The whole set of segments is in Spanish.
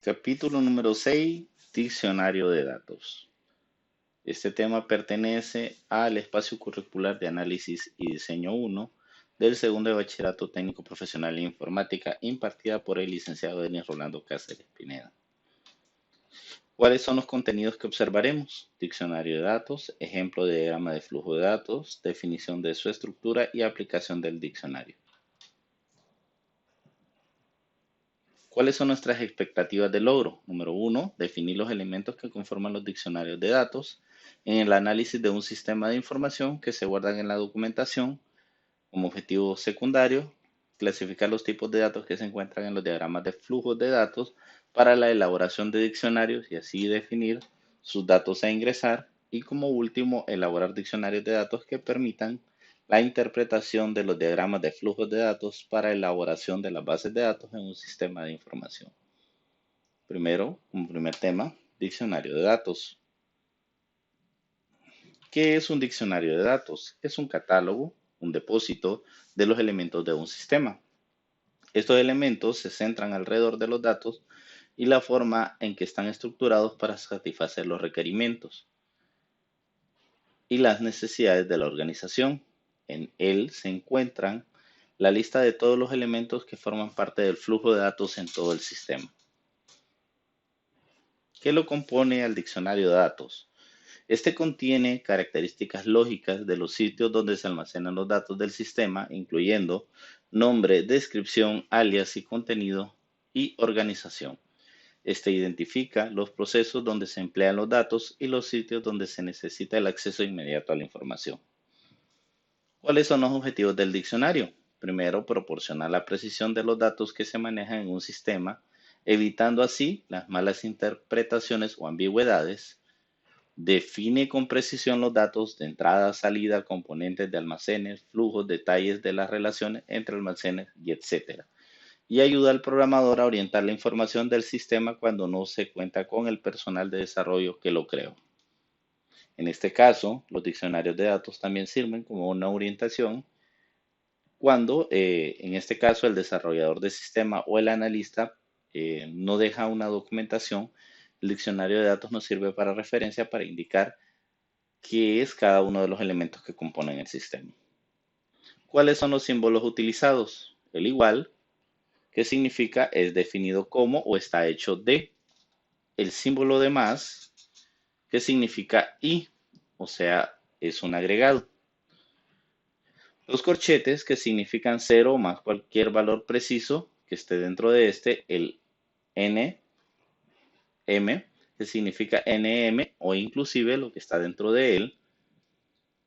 Capítulo número 6, Diccionario de datos. Este tema pertenece al espacio curricular de análisis y diseño 1 del segundo de bachillerato técnico profesional en informática impartida por el licenciado Denis Rolando Cáceres Pineda. ¿Cuáles son los contenidos que observaremos? Diccionario de datos, ejemplo de diagrama de flujo de datos, definición de su estructura y aplicación del diccionario. ¿Cuáles son nuestras expectativas de logro? Número 1, definir los elementos que conforman los diccionarios de datos en el análisis de un sistema de información que se guardan en la documentación. Como objetivo secundario, clasificar los tipos de datos que se encuentran en los diagramas de flujos de datos para la elaboración de diccionarios y así definir sus datos a ingresar. Y como último, elaborar diccionarios de datos que permitan la interpretación de los diagramas de flujos de datos para elaboración de las bases de datos en un sistema de información. Primero, como primer tema, diccionario de datos. ¿Qué es un diccionario de datos? Es un catálogo, un depósito de los elementos de un sistema. Estos elementos se centran alrededor de los datos y la forma en que están estructurados para satisfacer los requerimientos y las necesidades de la organización. En él se encuentran la lista de todos los elementos que forman parte del flujo de datos en todo el sistema. ¿Qué lo compone al diccionario de datos? Este contiene características lógicas de los sitios donde se almacenan los datos del sistema, incluyendo nombre, descripción, alias y contenido y organización. Este identifica los procesos donde se emplean los datos y los sitios donde se necesita el acceso inmediato a la información. ¿Cuáles son los objetivos del diccionario? Primero, proporcionar la precisión de los datos que se manejan en un sistema, evitando así las malas interpretaciones o ambigüedades. Define con precisión los datos de entrada, salida, componentes de almacenes, flujos, detalles de las relaciones entre almacenes y etc. Y ayuda al programador a orientar la información del sistema cuando no se cuenta con el personal de desarrollo que lo creó. En este caso, los diccionarios de datos también sirven como una orientación cuando, en este caso, el desarrollador del sistema o el analista no deja una documentación. El diccionario de datos nos sirve para referencia para indicar qué es cada uno de los elementos que componen el sistema. ¿Cuáles son los símbolos utilizados? El igual, que significa es definido como o está hecho de. El símbolo de más, que significa y, o sea, es un agregado. Los corchetes, que significan cero más cualquier valor preciso que esté dentro de este. El n, m, que significa nm o inclusive lo que está dentro de él.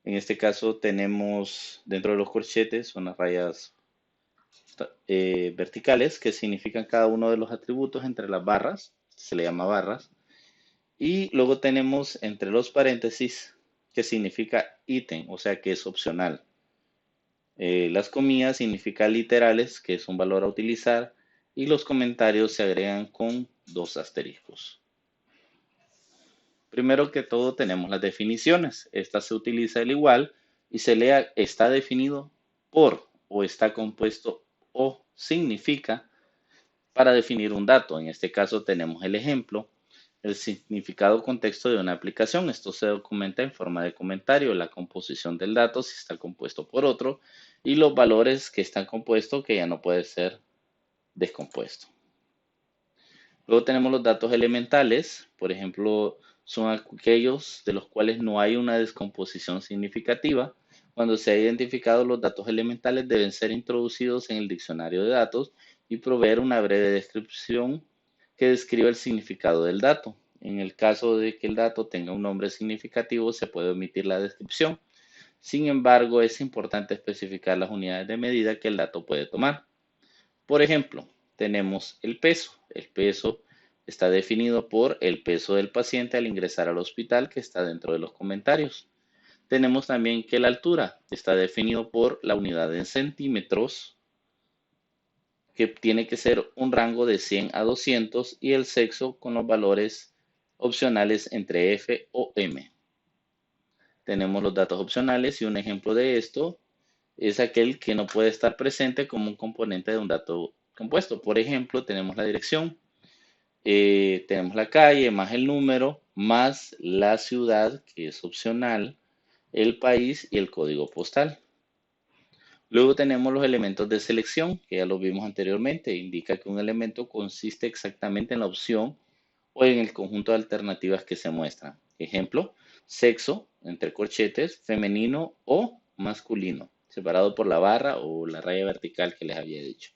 En este caso tenemos dentro de los corchetes unas rayas verticales que significan cada uno de los atributos entre las barras, se le llama barras, y luego tenemos entre los paréntesis que significa ítem, o sea que es opcional. Las comillas significan literales, que es un valor a utilizar, y los comentarios se agregan con dos asteriscos. Primero que todo tenemos las definiciones. Esta se utiliza al igual y se lea está definido por o está compuesto o significa para definir un dato. En este caso tenemos el ejemplo, el significado o contexto de una aplicación. Esto se documenta en forma de comentario, la composición del dato si está compuesto por otro y los valores que están compuestos que ya no puede ser descompuesto. Luego tenemos los datos elementales, por ejemplo, son aquellos de los cuales no hay una descomposición significativa. Cuando se han identificado los datos elementales deben ser introducidos en el diccionario de datos y proveer una breve descripción que describa el significado del dato. En el caso de que el dato tenga un nombre significativo, se puede omitir la descripción. Sin embargo, es importante especificar las unidades de medida que el dato puede tomar. Por ejemplo, tenemos el peso. El peso está definido por el peso del paciente al ingresar al hospital, que está dentro de los comentarios. Tenemos también que la altura está definido por la unidad en centímetros, que tiene que ser un rango de 100 a 200, y el sexo con los valores opcionales entre F o M. Tenemos los datos opcionales y un ejemplo de esto es aquel que no puede estar presente como un componente de un dato compuesto. Por ejemplo, tenemos la dirección. Tenemos la calle más el número más la ciudad, que es opcional, el país y el código postal. Luego tenemos los elementos de selección, que ya los vimos anteriormente. Indica que un elemento consiste exactamente en la opción o en el conjunto de alternativas que se muestran. Ejemplo, sexo, entre corchetes, femenino o masculino, separado por la barra o la raya vertical que les había dicho.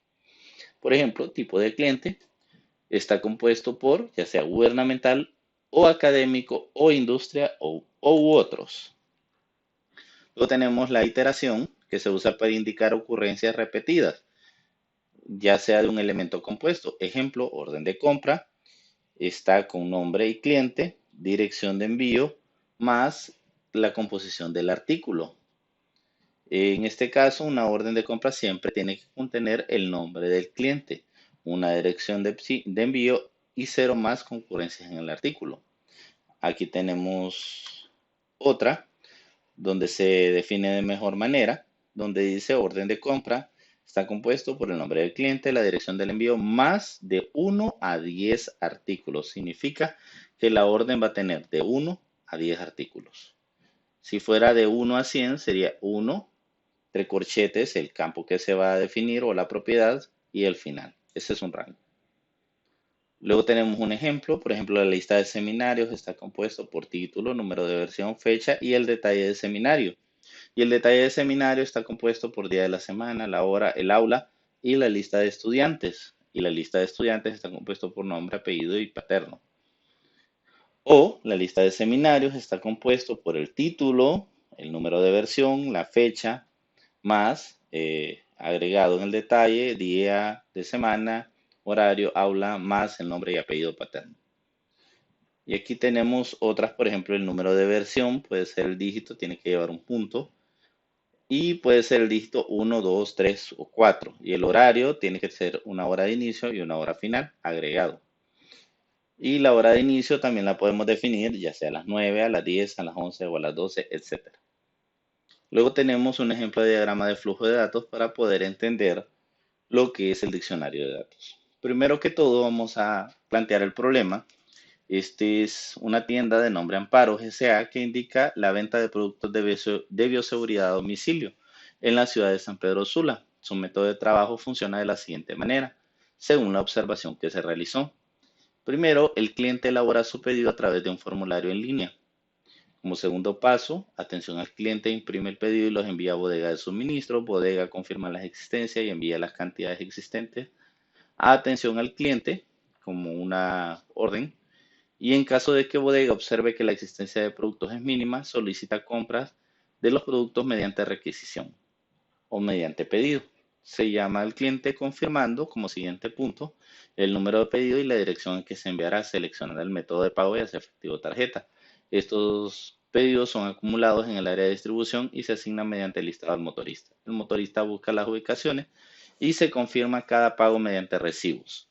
Por ejemplo, tipo de cliente está compuesto por ya sea gubernamental o académico o industria o u otros. Luego tenemos la iteración, que se usa para indicar ocurrencias repetidas, ya sea de un elemento compuesto. Ejemplo, orden de compra, está con nombre y cliente, dirección de envío, más la composición del artículo. En este caso, una orden de compra siempre tiene que contener el nombre del cliente, una dirección de envío y cero más concurrencias en el artículo. Aquí tenemos otra donde se define de mejor manera, donde dice orden de compra está compuesto por el nombre del cliente, la dirección del envío, más de 1 a 10 artículos. Significa que la orden va a tener de 1 a 10 artículos. Si fuera de 1 a 100 sería 1, entre corchetes, el campo que se va a definir o la propiedad y el final. Ese es un rango. Luego tenemos un ejemplo, por ejemplo, la lista de seminarios está compuesto por título, número de versión, fecha y el detalle del seminario. Y el detalle del seminario está compuesto por día de la semana, la hora, el aula y la lista de estudiantes. Y la lista de estudiantes está compuesto por nombre, apellido y paterno. O la lista de seminarios está compuesto por el título, el número de versión, la fecha, más agregado en el detalle, día de semana, horario, aula, más el nombre y apellido paterno. Y aquí tenemos otras, por ejemplo, el número de versión, puede ser el dígito, tiene que llevar un punto. Y puede ser el dígito 1, 2, 3 o 4. Y el horario tiene que ser una hora de inicio y una hora final agregado. Y la hora de inicio también la podemos definir ya sea a las 9, a las 10, a las 11 o a las 12, etcétera. Luego tenemos un ejemplo de diagrama de flujo de datos para poder entender lo que es el diccionario de datos. Primero que todo vamos a plantear el problema. Este es una tienda de nombre Amparo S.A. que indica la venta de productos de bioseguridad a domicilio en la ciudad de San Pedro Sula. Su método de trabajo funciona de la siguiente manera, según la observación que se realizó. Primero, el cliente elabora su pedido a través de un formulario en línea. Como segundo paso, atención al cliente, imprime el pedido y los envía a bodega de suministro. Bodega confirma las existencias y envía las cantidades existentes a atención al cliente como una orden. Y en caso de que bodega observe que la existencia de productos es mínima, solicita compras de los productos mediante requisición o mediante pedido. Se llama al cliente confirmando como siguiente punto el número de pedido y la dirección en que se enviará. Seleccionar el método de pago, ya sea efectivo o tarjeta. Estos pedidos son acumulados en el área de distribución y se asignan mediante el listado al motorista. El motorista busca las ubicaciones y se confirma cada pago mediante recibos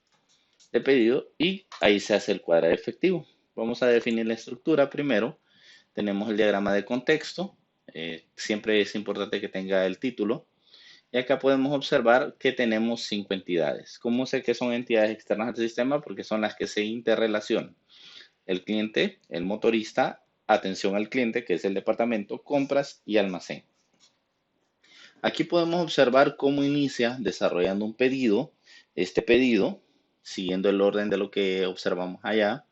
de pedido y ahí se hace el cuadro efectivo. Vamos a definir la estructura primero. Tenemos el diagrama de contexto. Siempre es importante que tenga el título. Y acá podemos observar que tenemos 5 entidades. ¿Cómo sé que son entidades externas al sistema? Porque son las que se interrelacionan. El cliente, el motorista, atención al cliente, que es el departamento, compras y almacén. Aquí podemos observar cómo inicia desarrollando un pedido. Este pedido, siguiendo el orden de lo que observamos allá,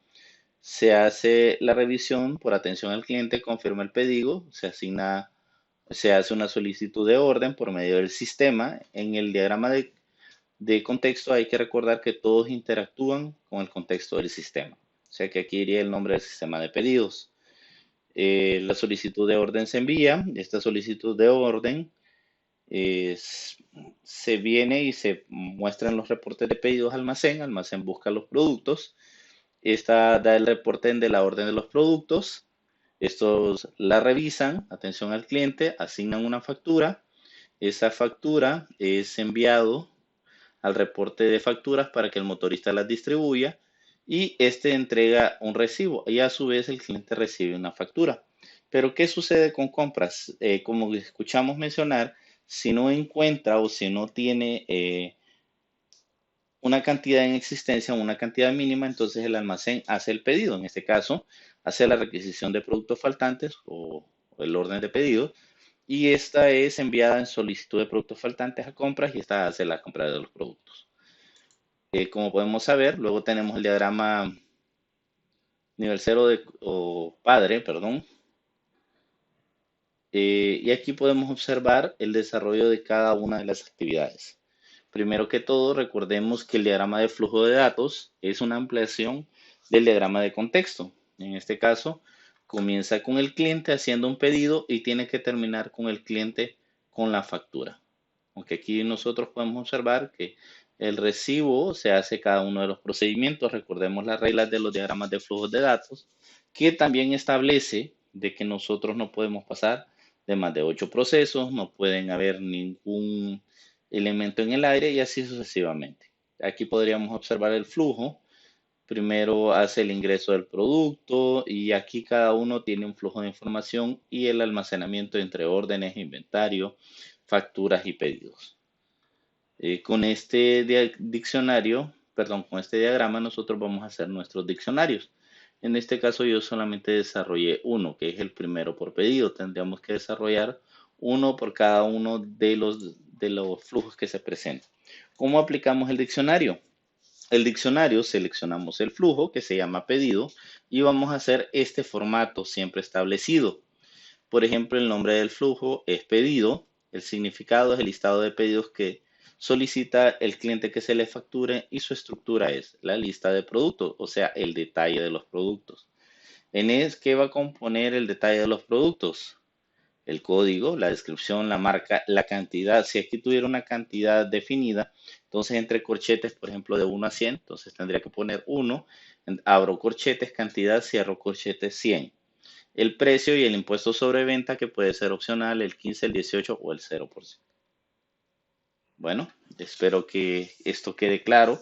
se hace la revisión por atención al cliente, confirma el pedido, se hace una solicitud de orden por medio del sistema. En el diagrama de contexto hay que recordar que todos interactúan con el contexto del sistema. O sea que aquí iría el nombre del sistema de pedidos. La solicitud de orden se envía. Esta solicitud de orden es- se viene y se muestran los reportes de pedidos a almacén. Almacén busca los productos. Esta da el reporte de la orden de los productos. Estos la revisan, atención al cliente, asignan una factura. Esa factura es enviado al reporte de facturas para que el motorista las distribuya y este entrega un recibo y a su vez el cliente recibe una factura. Pero ¿qué sucede con compras? Como escuchamos mencionar, si no encuentra o si no tiene una cantidad en existencia, una cantidad mínima, entonces el almacén hace el pedido. En este caso, hace la requisición de productos faltantes o el orden de pedido y esta es enviada en solicitud de productos faltantes a compras y esta hace la compra de los productos. Como podemos saber, luego tenemos el diagrama nivel cero o padre, perdón, y aquí podemos observar el desarrollo de cada una de las actividades. Primero que todo, recordemos que el diagrama de flujo de datos es una ampliación del diagrama de contexto. En este caso, comienza con el cliente haciendo un pedido y tiene que terminar con el cliente con la factura. Aunque aquí nosotros podemos observar que el recibo se hace cada uno de los procedimientos. Recordemos las reglas de los diagramas de flujos de datos, que también establece de que nosotros no podemos pasar de más de 8 procesos, no pueden haber ningún elemento en el aire y así sucesivamente. Aquí podríamos observar el flujo. Primero hace el ingreso del producto y aquí cada uno tiene un flujo de información y el almacenamiento entre órdenes, inventario, facturas y pedidos. Con este diccionario, perdón, con este diagrama nosotros vamos a hacer nuestros diccionarios. En este caso yo solamente desarrollé uno, que es el primero por pedido. Tendríamos que desarrollar uno por cada uno de los flujos que se presentan. ¿Cómo aplicamos el diccionario? El diccionario seleccionamos el flujo que se llama pedido y vamos a hacer este formato siempre establecido. Por ejemplo, el nombre del flujo es pedido, el significado es el listado de pedidos que solicita el cliente que se le facture y su estructura es la lista de productos, o sea, el detalle de los productos. ¿Qué va a componer el detalle de los productos? El código, la descripción, la marca, la cantidad. Si aquí tuviera una cantidad definida, entonces entre corchetes, por ejemplo, de 1 a 100, entonces tendría que poner 1, abro corchetes, cantidad, cierro corchetes 100. El precio y el impuesto sobre venta, que puede ser opcional, el 15, el 18 o el 0%. Bueno, espero que esto quede claro.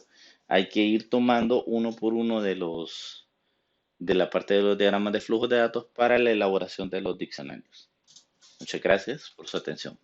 Hay que ir tomando uno por uno de la parte de los diagramas de flujo de datos para la elaboración de los diccionarios. Muchas gracias por su atención.